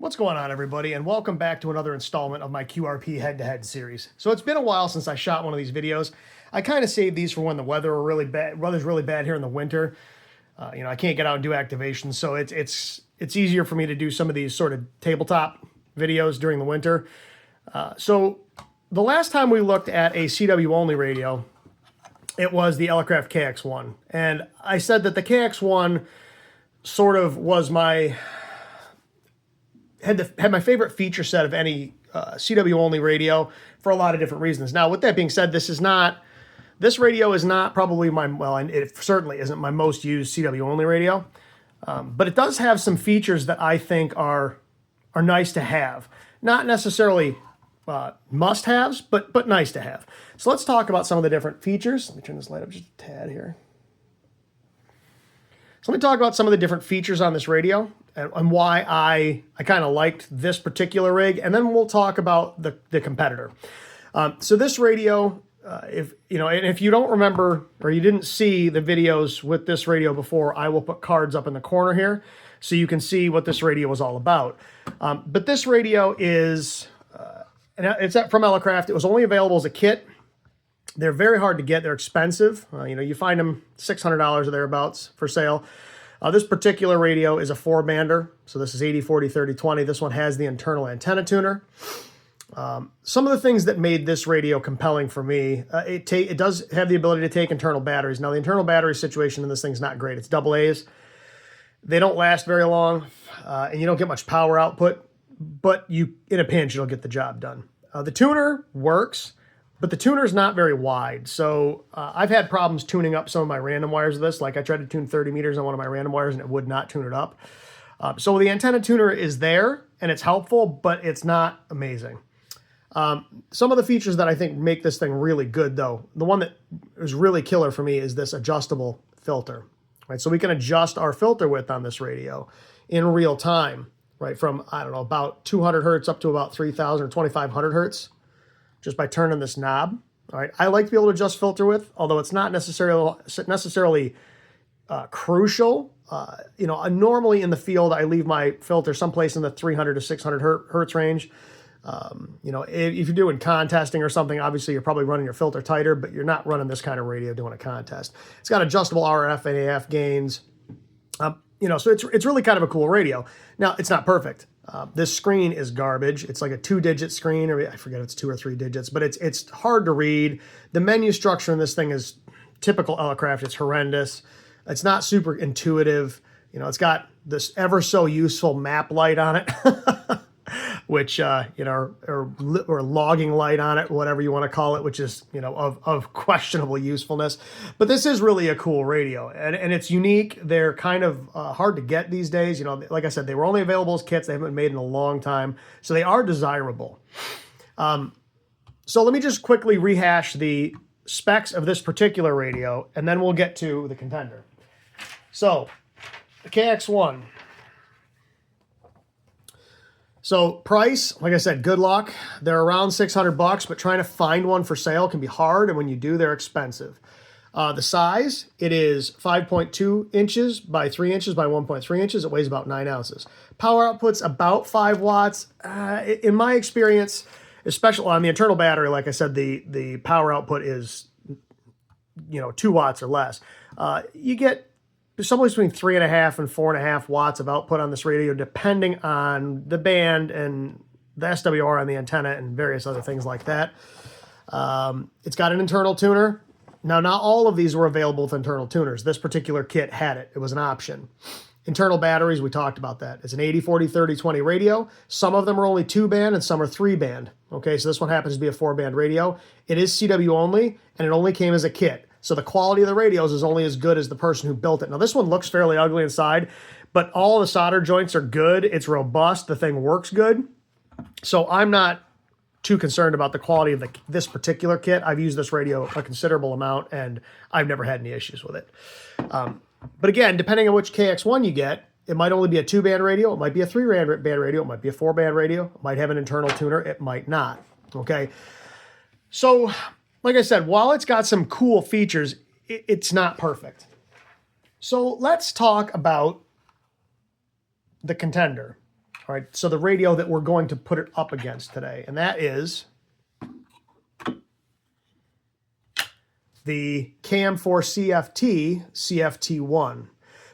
What's going on, everybody, and welcome back to another installment of my QRP head-to-head series. So it's been a while since I shot one of these videos. I kind of saved these for when the weather's really bad here in the winter. I can't get out and do activations, so it's easier for me to do some of these sort of tabletop videos during the winter. So the last time we looked at a CW only radio, it was the Elecraft KX1, and I said that the KX1 sort of was had my favorite feature set of any CW only radio for a lot of different reasons. Now, with that being said, this radio is not probably it certainly isn't my most used CW only radio, but it does have some features that I think are nice to have. Not necessarily must-haves, but nice to have. So let's talk about some of the different features. Let me turn this light up just a tad here. So let me talk about some of the different features on this radio and why I kind of liked this particular rig, and then we'll talk about the competitor. So this radio, if you don't remember or you didn't see the videos with this radio before, I will put cards up in the corner here so you can see what this radio is all about. But this radio is, it's from Elecraft. It was only available as a kit. They're very hard to get. They're expensive. You find them $600 or thereabouts for sale. This particular radio is a 4-bander. So this is 80, 40, 30, 20. This one has the internal antenna tuner. Some of the things that made this radio compelling for me, it does have the ability to take internal batteries. Now, the internal battery situation in this thing's not great. It's AA's. They don't last very long, and you don't get much power output, but in a pinch, it'll get the job done. The tuner works, but the tuner's not very wide. So I've had problems tuning up some of my random wires of this. Like I tried to tune 30 meters on one of my random wires and it would not tune it up. So the antenna tuner is there and it's helpful, but it's not amazing. Some of the features that I think make this thing really good, though, the one that is really killer for me is this adjustable filter. Right? So we can adjust our filter width on this radio in real time, right? From, I don't know, about 200 hertz up to about 3,000 or 2,500 hertz. Just by turning this knob. All right, I like to be able to adjust filter width, although it's not necessarily crucial. Normally in the field, I leave my filter someplace in the 300 to 600 hertz range. If you're doing contesting or something, obviously you're probably running your filter tighter, but you're not running this kind of radio doing a contest. It's got adjustable RF and AF gains. So it's really kind of a cool radio. Now, it's not perfect. This screen is garbage. It's like a 2-digit screen, or I forget if it's 2 or 3 digits, but it's hard to read. The menu structure in this thing is typical Elecraft. It's horrendous. It's not super intuitive. It's got this ever so useful map light on it, which, or logging light on it, whatever you want to call it, which is, of questionable usefulness. But this is really a cool radio, and it's unique. They're kind of hard to get these days. Like I said, they were only available as kits. They haven't been made in a long time, so they are desirable. So let me just quickly rehash the specs of this particular radio, and then we'll get to the contender. So, the KX1. So price, like I said, good luck. They're around $600, but trying to find one for sale can be hard, and when you do, they're expensive. The size, it is 5.2 inches by 3 inches by 1.3 inches. It weighs about 9 ounces. Power output's about 5 watts. In my experience, especially on the internal battery, like I said, the power output is 2 watts or less. You get somewhere between 3.5 and 4.5 watts of output on this radio, depending on the band and the SWR on the antenna and various other things like that. It's got an internal tuner. Now, not all of these were available with internal tuners. This particular kit had it. It was an option. Internal batteries, we talked about that. It's an 80, 40, 30, 20 radio. Some of them are only 2-band and some are 3-band. Okay, so this one happens to be a 4-band radio. It is CW only, and it only came as a kit. So the quality of the radios is only as good as the person who built it. Now, this one looks fairly ugly inside, but all the solder joints are good. It's robust. The thing works good. So I'm not too concerned about the quality of this particular kit. I've used this radio a considerable amount, and I've never had any issues with it. But again, depending on which KX1 you get, it might only be a 2-band radio. It might be a 3-band radio. It might be a 4-band radio. It might have an internal tuner. It might not. Okay. So, like I said, while it's got some cool features, it's not perfect. So let's talk about the contender. All right, so the radio that we're going to put it up against today, and that is the KM4CFT CFT1.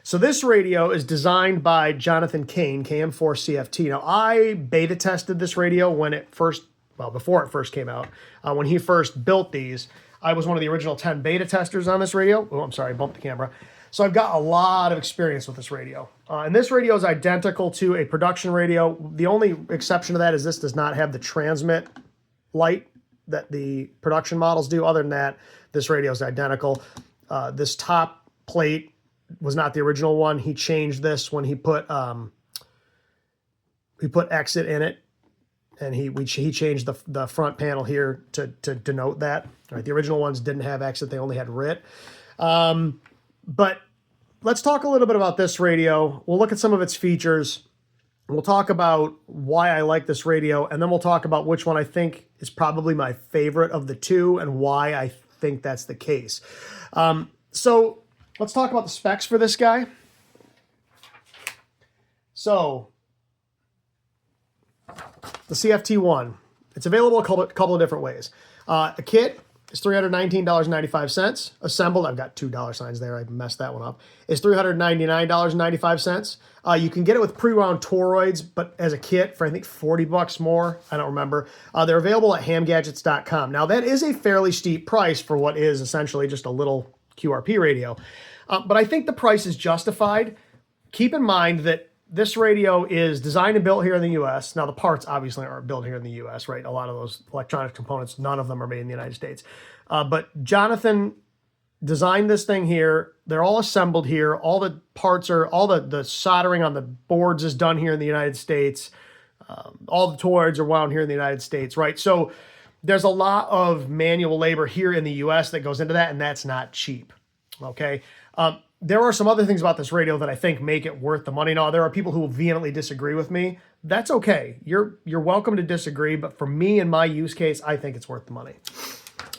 So this radio is designed by Jonathan Kane, KM4CFT. Now, I beta tested this radio when it first, well, before it first came out. When he first built these, I was one of the original 10 beta testers on this radio. Oh, I'm sorry, I bumped the camera. So I've got a lot of experience with this radio. And this radio is identical to a production radio. The only exception to that is this does not have the transmit light that the production models do. Other than that, this radio is identical. This top plate was not the original one. He changed this when he put exit in it, and he changed the front panel here to denote that. All right, the original ones didn't have exit; they only had RIT. But let's talk a little bit about this radio. We'll look at some of its features. We'll talk about why I like this radio, and then we'll talk about which one I think is probably my favorite of the two and why I think that's the case. So let's talk about the specs for this guy. So the CFT1, it's available a couple of different ways. A kit is $319.95. Assembled, I've got $2 signs there, I messed that one up, is $399.95. You can get it with pre-wound toroids, but as a kit for I think 40 bucks more, I don't remember. They're available at hamgadgets.com. Now that is a fairly steep price for what is essentially just a little QRP radio. But I think the price is justified. Keep in mind that this radio is designed and built here in the U.S. Now, the parts obviously aren't built here in the U.S., right? A lot of those electronic components, none of them are made in the United States. But Jonathan designed this thing here. They're all assembled here. All the parts are, all the soldering on the boards is done here in the United States. All the toroids are wound here in the United States, right? So there's a lot of manual labor here in the U.S. that goes into that, and that's not cheap, okay? There are some other things about this radio that I think make it worth the money. Now, there are people who will vehemently disagree with me. That's okay. You're welcome to disagree, but for me and my use case, I think it's worth the money.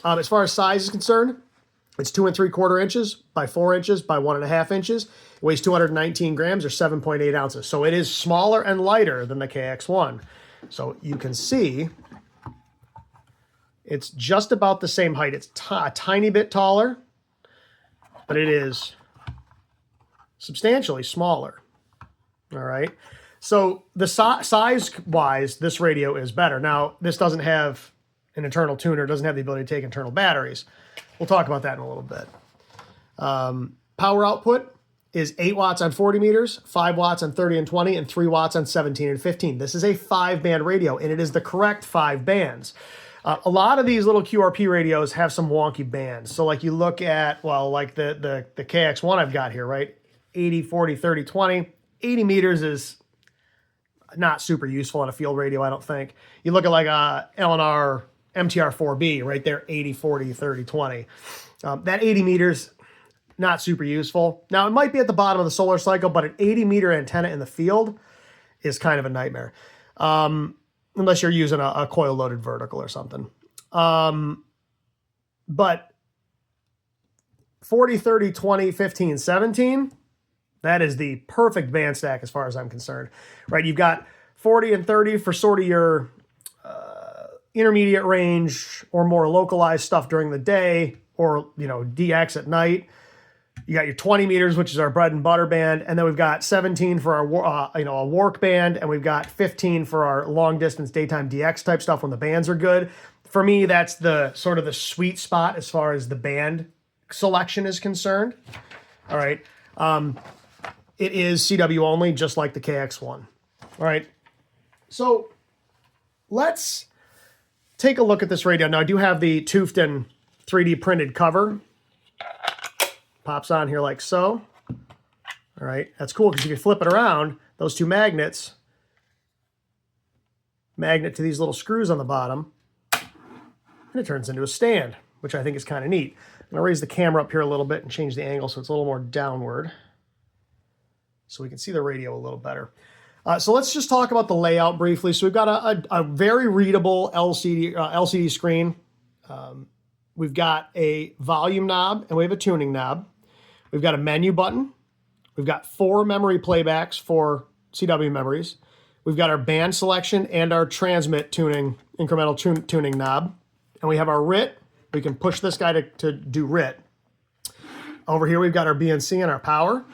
As far as size is concerned, it's 2 3/4 inches by 4 inches by 1.5 inches. It weighs 219 grams or 7.8 ounces. So it is smaller and lighter than the KX1. So you can see it's just about the same height. It's a tiny bit taller, but it is substantially smaller. All right. So the size-wise, this radio is better. Now, this doesn't have an internal tuner, doesn't have the ability to take internal batteries. We'll talk about that in a little bit. Power output is 8 watts on 40 meters, 5 watts on 30 and 20, and 3 watts on 17 and 15. This is a 5-band radio, and it is the correct 5 bands. A lot of these little QRP radios have some wonky bands. So like you look at, well, like the KX1 I've got here, right? 80, 40, 30, 20. 80 meters is not super useful on a field radio, I don't think. You look at like a L&R MTR4B right there, 80, 40, 30, 20. That 80 meters, not super useful. Now, it might be at the bottom of the solar cycle, but an 80-meter antenna in the field is kind of a nightmare. Unless you're using a coil-loaded vertical or something. But 40, 30, 20, 15, 17, that is the perfect band stack as far as I'm concerned, right? You've got 40 and 30 for sort of your intermediate range or more localized stuff during the day, or, you know, DX at night. You got your 20 meters, which is our bread and butter band, and then we've got 17 for our a work band, and we've got 15 for our long distance daytime DX type stuff when the bands are good. For me, that's the sort of the sweet spot as far as the band selection is concerned. All right. It is CW only, just like the KX1. All right. So let's take a look at this radio. Now, I do have the Tufton 3D printed cover. Pops on here like so. All right. That's cool because you can flip it around. Those two magnets, magnet to these little screws on the bottom, and it turns into a stand, which I think is kind of neat. I'm going to raise the camera up here a little bit and change the angle so it's a little more downward, so we can see the radio a little better. So let's just talk about the layout briefly. So we've got a very readable LCD screen. We've got a volume knob and we have a tuning knob. We've got a menu button. We've got 4 memory playbacks for CW memories. We've got our band selection and our transmit tuning, incremental tuning knob. And we have our RIT. We can push this guy to do RIT. Over here, we've got our BNC and our power.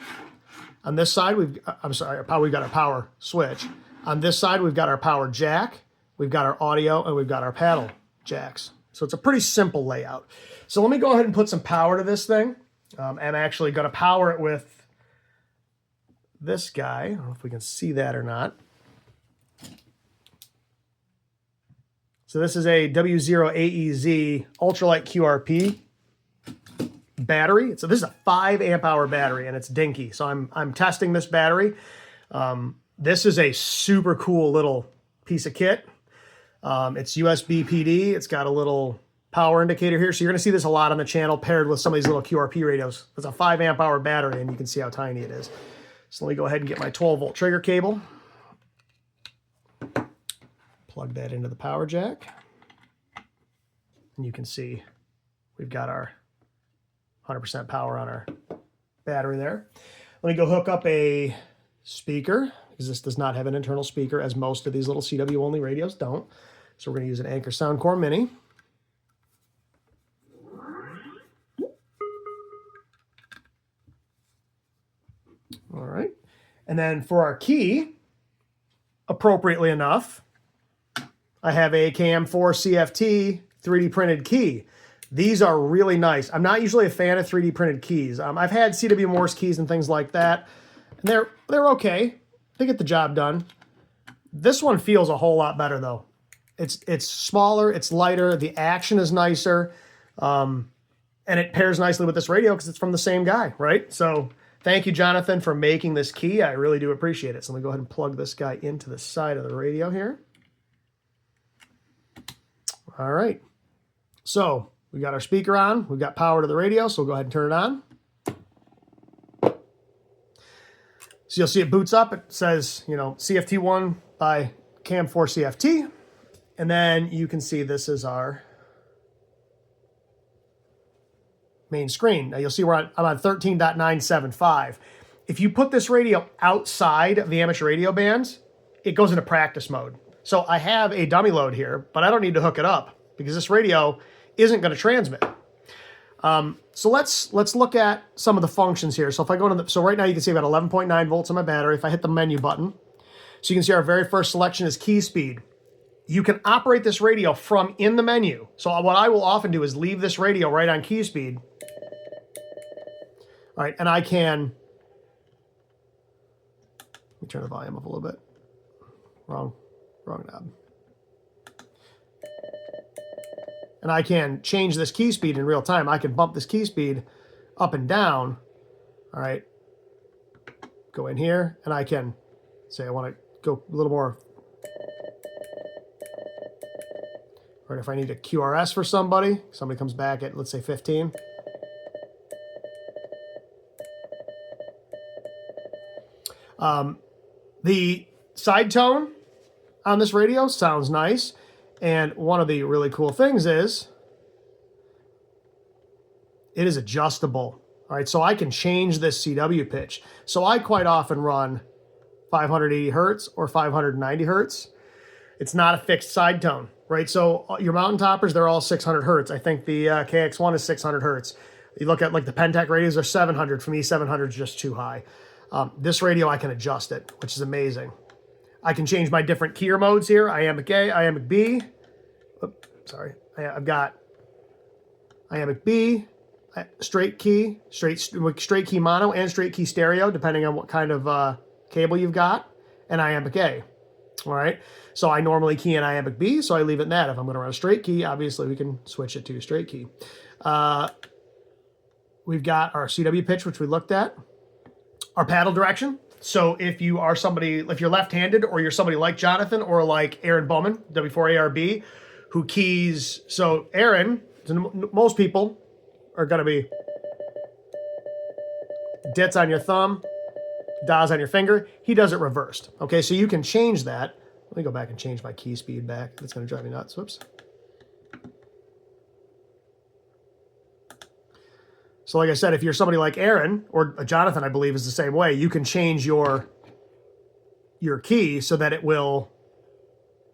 On this side, we've got our power switch. On this side, we've got our power jack, we've got our audio, and we've got our paddle jacks. So it's a pretty simple layout. So let me go ahead and put some power to this thing. I'm actually going to power it with this guy. I don't know if we can see that or not. So this is a W0AEZ ultralight QRP battery. So this is a 5 amp hour battery and it's dinky. So I'm testing this battery. This is a super cool little piece of kit. It's USB PD. It's got a little power indicator here. So you're going to see this a lot on the channel paired with some of these little QRP radios. It's a 5 amp hour battery and you can see how tiny it is. So let me go ahead and get my 12 volt trigger cable. Plug that into the power jack. And you can see we've got our 100% power on our battery there. Let me go hook up a speaker, because this does not have an internal speaker, as most of these little CW only radios don't. So we're going to use an Anker Soundcore Mini. All right. And then for our key, appropriately enough, I have a KM4CFT 3D printed key. These are really nice. I'm not usually a fan of 3D printed keys. I've had CW Morse keys and things like that, and they're okay. They get the job done. This one feels a whole lot better though. It's smaller, it's lighter, the action is nicer, and it pairs nicely with this radio because it's from the same guy, right? So thank you, Jonathan, for making this key. I really do appreciate it. So let me go ahead and plug this guy into the side of the radio here. All right. So we got our speaker on, we've got power to the radio, so we'll go ahead and turn it on. So you'll see it boots up, it says, you know, CFT1 by KM4CFT. And then you can see this is our main screen. Now you'll see I'm on 13.975. If you put this radio outside of the amateur radio bands, it goes into practice mode. So I have a dummy load here, but I don't need to hook it up because this radio isn't going to transmit. So let's look at some of the functions here. So if I go into so right now you can see I've got 11.9 volts on my battery. If I hit the menu button, so you can see our very first selection is key speed. You can operate this radio from in the menu. So what I will often do is leave this radio right on key speed. All right, and I can, let me turn the volume up a little bit. Wrong knob. And I can change this key speed in real time. I can bump this key speed up and down. All right. Go in here and I can say I want to go a little more. Or if I need a QRS for somebody comes back at, let's say 15. The side tone on this radio sounds nice. And one of the really cool things is it is adjustable. All right, so I can change this CW pitch. So I quite often run 580 hertz or 590 hertz. It's not a fixed side tone, right? So your mountain toppers, they're all 600 hertz. I think the KX1 is 600 hertz. You look at like the Pentec radios are 700. For me, 700 is just too high. This radio, I can adjust it, which is amazing. I can change my different keyer modes here. Iambic A, iambic B. Oops, sorry. I've got iambic B, straight key, straight key mono, and straight key stereo, depending on what kind of cable you've got, and iambic A. All right. So I normally key in iambic B, so I leave it in that. If I'm going to run a straight key, obviously we can switch it to straight key. We've got our CW pitch, which we looked at. Our paddle direction. So if you are somebody, if you're left-handed or you're somebody like Jonathan or like Aaron Bowman, W4ARB, who keys, so Aaron, most people are going to be dits on your thumb, DAs on your finger. He does it reversed. Okay, so you can change that. Let me go back and change my key speed back. That's going to drive me nuts. Whoops. So like I said, if you're somebody like Aaron, or Jonathan, I believe, is the same way, you can change your your key so that it will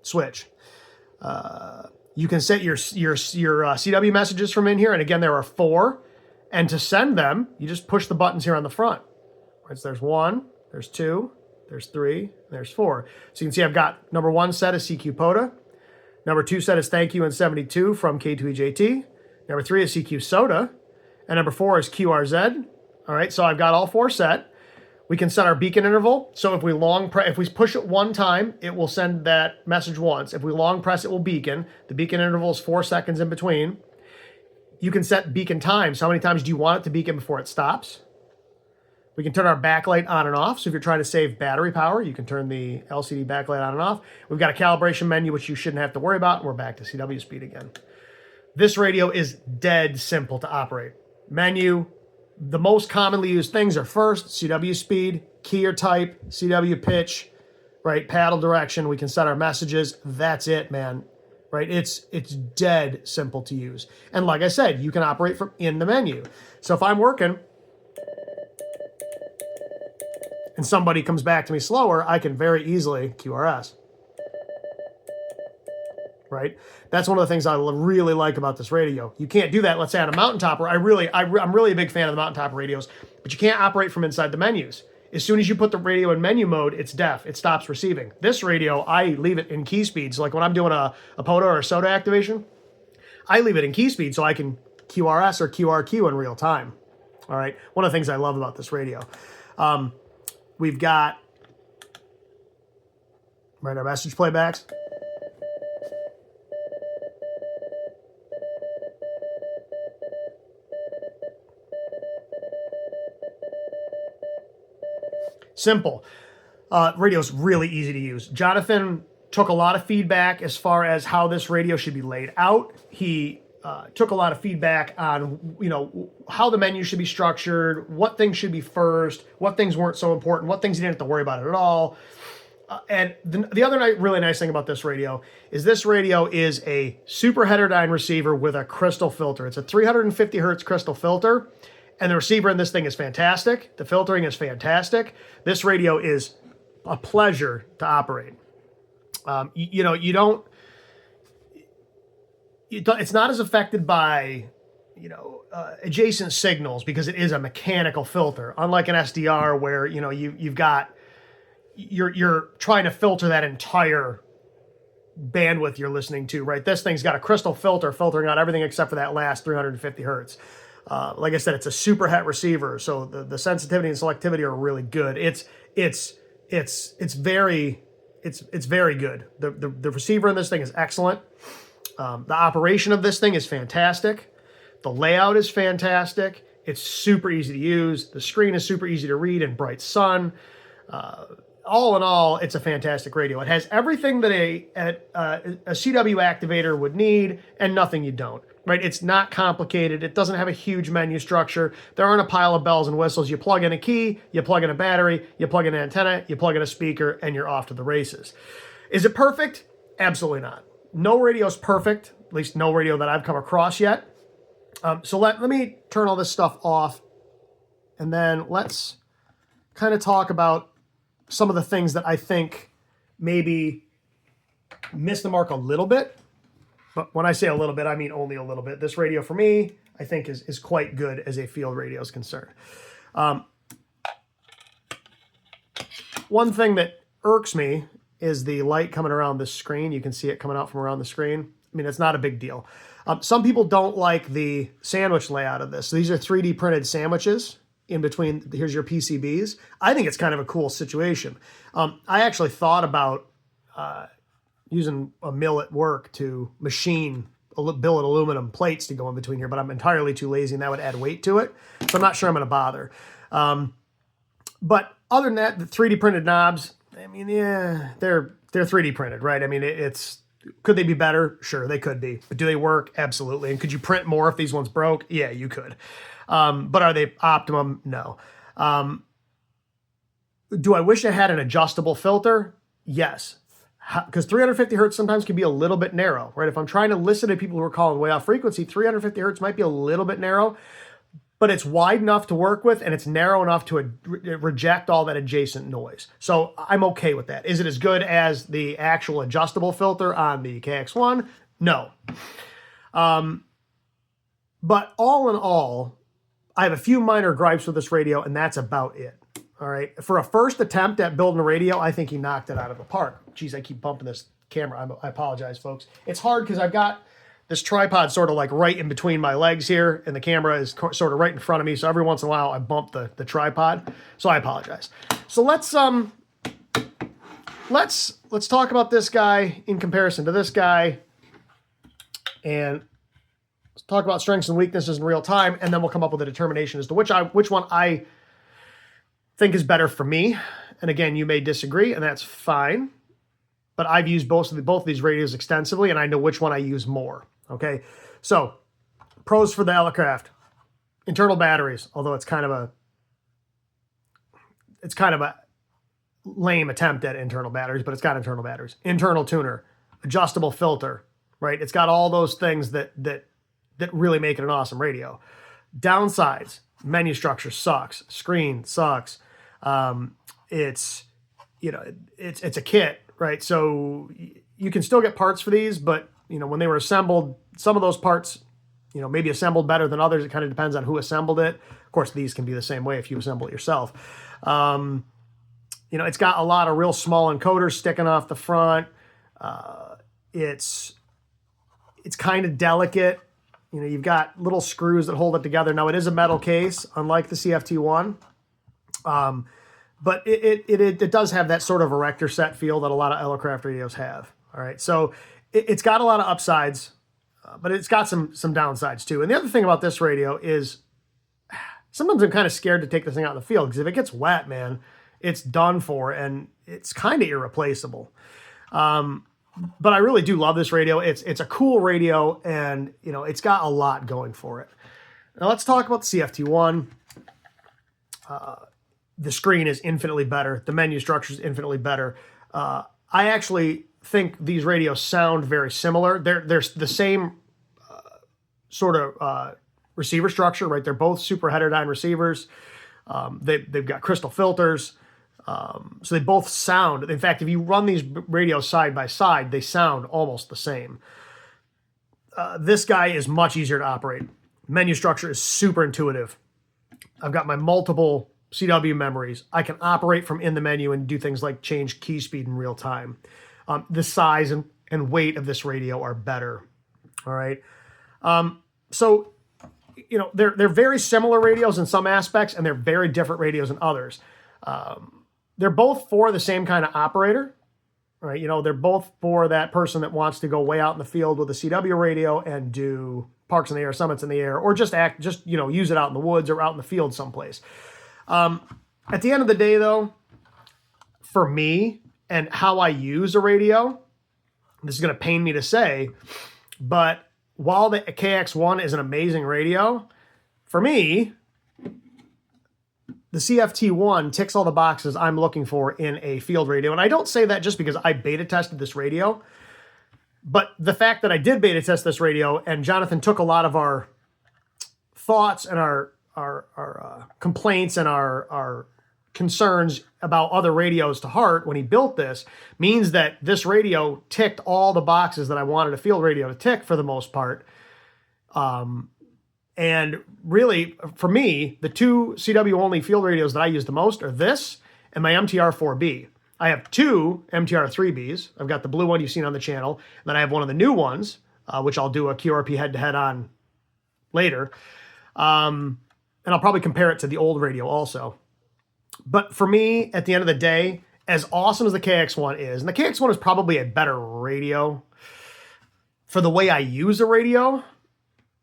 switch. You can set your CW messages from in here, and again, there are 4. And to send them, you just push the buttons here on the front. Right, so there's 1, there's 2, there's 3, there's 4. So you can see I've got number 1 set is CQ POTA. Number 2 set is Thank You in 72 from K2EJT. Number 3 is CQ SOTA. And number 4 is QRZ. All right, so I've got all 4 set. We can set our beacon interval. So if we push it 1 time, it will send that message once. If we long press, it will beacon. The beacon interval is 4 seconds in between. You can set beacon times. How many times do you want it to beacon before it stops? We can turn our backlight on and off. So if you're trying to save battery power, you can turn the LCD backlight on and off. We've got a calibration menu, which you shouldn't have to worry about. And we're back to CW speed again. This radio is dead simple to operate. Menu. The most commonly used things are first, CW speed, key or type, CW pitch, right? Paddle direction. We can set our messages. That's it, man. Right? It's dead simple to use. And like I said, you can operate from in the menu. So if I'm working and somebody comes back to me slower, I can very easily QRS. Right? That's one of the things I really like about this radio. You can't do that, let's say, on a mountaintop. I'm really a big fan of the mountaintop radios, but you can't operate from inside the menus. As soon as you put the radio in menu mode, it's deaf. It stops receiving. This radio, I leave it in key speed. So like when I'm doing a POTA or a SOTA activation, I leave it in key speed so I can QRS or QRQ in real time. All right. One of the things I love about this radio. We've got our message playbacks. Simple. Radio's really easy to use. Jonathan took a lot of feedback as far as how this radio should be laid out. He took a lot of feedback on, how the menu should be structured, what things should be first, what things weren't so important, what things you didn't have to worry about at all. And the other really nice thing about this radio is a super heterodyne receiver with a crystal filter. It's a 350 hertz crystal filter. And the receiver in this thing is fantastic. The filtering is fantastic. This radio is a pleasure to operate. It's not as affected by, adjacent signals because it is a mechanical filter. Unlike an SDR where, you're trying to filter that entire bandwidth you're listening to, right? This thing's got a crystal filter filtering out everything except for that last 350 hertz. Like I said, it's a super het receiver, so the sensitivity and selectivity are really good. It's very good. The receiver in this thing is excellent. The operation of this thing is fantastic. The layout is fantastic. It's super easy to use. The screen is super easy to read in bright sun. All in all, it's a fantastic radio. It has everything that a CW activator would need and nothing you don't. Right? It's not complicated. It doesn't have a huge menu structure. There aren't a pile of bells and whistles. You plug in a key, you plug in a battery, you plug in an antenna, you plug in a speaker, and you're off to the races. Is it perfect? Absolutely not. No radio is perfect, at least no radio that I've come across yet. So let me turn all this stuff off, and then let's kind of talk about some of the things that I think maybe miss the mark a little bit. But when I say a little bit, I mean only a little bit. This radio, for me, I think is quite good as a field radio is concerned. One thing that irks me is the light coming around the screen. You can see it coming out from around the screen. I mean, it's not a big deal. Some people don't like the sandwich layout of this. So these are 3D printed sandwiches in between. Here's your PCBs. I think it's kind of a cool situation. I actually thought about using a mill at work to machine billet aluminum plates to go in between here, but I'm entirely too lazy and that would add weight to it. So I'm not sure I'm going to bother. But other than that, the 3D printed knobs, I mean, yeah, they're 3D printed, right? I mean, could they be better? Sure, they could be. But do they work? Absolutely. And could you print more if these ones broke? Yeah, you could. But are they optimum? No. Do I wish I had an adjustable filter? Yes. Because 350 hertz sometimes can be a little bit narrow, right? If I'm trying to listen to people who are calling way off frequency, 350 hertz might be a little bit narrow. but it's wide enough to work with and it's narrow enough to reject all that adjacent noise. So I'm okay with that. Is it as good as the actual adjustable filter on the KX1? No. But all in all, I have a few minor gripes with this radio, and that's about it. All right. For a first attempt at building a radio, I think he knocked it out of the park. Geez, I keep bumping this camera. I apologize, folks. It's hard because I've got this tripod sort of like right in between my legs here, and the camera is sort of right in front of me. So every once in a while, I bump the tripod. So I apologize. So let's talk about this guy in comparison to this guy, and let's talk about strengths and weaknesses in real time, and then we'll come up with a determination as to which one I think is better for me. And again, you may disagree, and that's fine. But I've used both of these radios extensively, and I know which one I use more. Okay, so pros for the Elecraft: internal batteries. Although it's kind of a lame attempt at internal batteries, but it's got internal batteries. Internal tuner, adjustable filter. Right, it's got all those things that really make it an awesome radio. Downsides: menu structure sucks, screen sucks. It's a kit, right? So you can still get parts for these, but when they were assembled, some of those parts, maybe assembled better than others. It kind of depends on who assembled it. Of course, these can be the same way if you assemble it yourself. It's got a lot of real small encoders sticking off the front. It's kind of delicate. You've got little screws that hold it together. Now, it is a metal case, unlike the CFT1. But it does have that sort of erector set feel that a lot of Elecraft radios have. All right, so it's got a lot of upsides, but it's got some downsides too. And the other thing about this radio is sometimes I'm kind of scared to take this thing out in the field, because if it gets wet, man, it's done for, and it's kind of irreplaceable. But I really do love this radio. It's a cool radio, and it's got a lot going for it. Now let's talk about the CFT1. The screen is infinitely better. The menu structure is infinitely better. I actually think these radios sound very similar. They're the same sort of receiver structure, right? They're both super heterodyne receivers. They've got crystal filters. So they both sound, in fact, if you run these radios side by side, they sound almost the same. This guy is much easier to operate. Menu structure is super intuitive. I've got my multiple CW memories. I can operate from in the menu and do things like change key speed in real time. The size and weight of this radio are better. All right. So, they're very similar radios in some aspects, and they're very different radios in others. They're both for the same kind of operator, right? They're both for that person that wants to go way out in the field with a CW radio and do parks in the air, summits in the air, or just use it out in the woods or out in the field someplace. At the end of the day, though, for me and how I use a radio, this is going to pain me to say, but while the KX1 is an amazing radio, for me, the CFT1 ticks all the boxes I'm looking for in a field radio. And I don't say that just because I beta tested this radio, but the fact that I did beta test this radio, and Jonathan took a lot of our thoughts and our complaints and our concerns about other radios to heart when he built this, means that this radio ticked all the boxes that I wanted a field radio to tick for the most part. And really, for me, the two CW-only field radios that I use the most are this and my MTR-4B. I have two MTR-3Bs. I've got the blue one you've seen on the channel, and then I have one of the new ones, which I'll do a QRP head-to-head on later. And I'll probably compare it to the old radio also. But for me, at the end of the day, as awesome as the KX1 is, and the KX1 is probably a better radio, for the way I use a radio,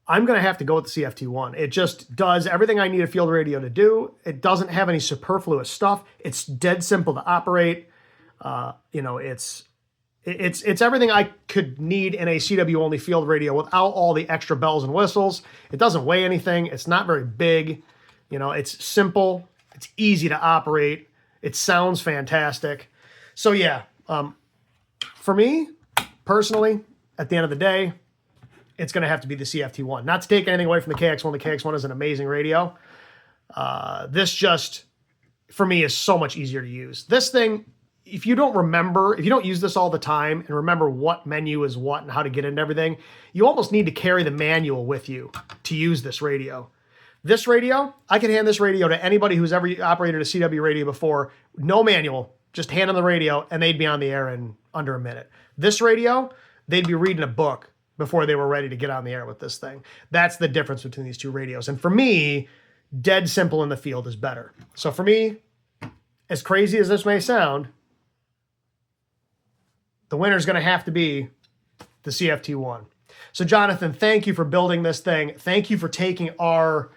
I'm going to have to go with the CFT1. It just does everything I need a field radio to do. It doesn't have any superfluous stuff. It's dead simple to operate. It's everything I could need in a CW-only field radio without all the extra bells and whistles. It doesn't weigh anything. It's not very big. It's simple. It's easy to operate. It sounds fantastic. So yeah, for me, personally, at the end of the day, it's going to have to be the CFT1. Not to take anything away from the KX1. The KX1 is an amazing radio. This just, for me, is so much easier to use. This thing, if you don't use this all the time and remember what menu is what and how to get into everything, you almost need to carry the manual with you to use this radio. This radio, I can hand this radio to anybody who's ever operated a CW radio before, no manual, just hand them the radio, and they'd be on the air in under a minute. This radio, they'd be reading a book before they were ready to get on the air with this thing. That's the difference between these two radios. And for me, dead simple in the field is better. So for me, as crazy as this may sound, the winner is going to have to be the CFT1. So Jonathan, thank you for building this thing. Thank you for taking our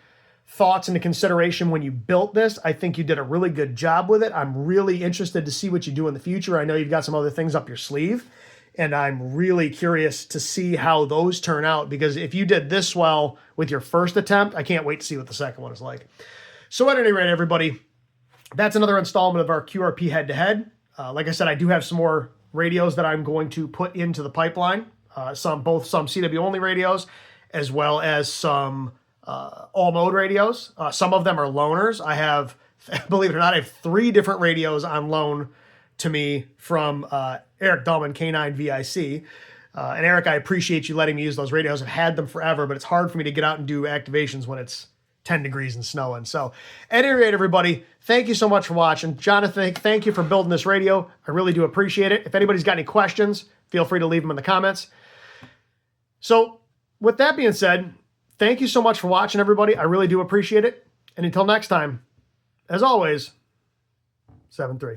thoughts into consideration when you built this. I think you did a really good job with it. I'm really interested to see what you do in the future. I know you've got some other things up your sleeve, and I'm really curious to see how those turn out, because if you did this well with your first attempt, I can't wait to see what the second one is like. So at any rate, everybody, that's another installment of our QRP head-to-head. Like I said, I do have some more radios that I'm going to put into the pipeline. Both some CW-only radios, as well as some all-mode radios. Some of them are loaners. I have, believe it or not, I have 3 different radios on loan to me from Eric Dullman, K9 VIC. And Eric, I appreciate you letting me use those radios. I've had them forever, but it's hard for me to get out and do activations when it's 10 degrees and snowing. So at any rate, everybody, thank you so much for watching. Jonathan, thank you for building this radio. I really do appreciate it. If anybody's got any questions, feel free to leave them in the comments. So with that being said, thank you so much for watching, everybody. I really do appreciate it. And until next time, as always, 7-3.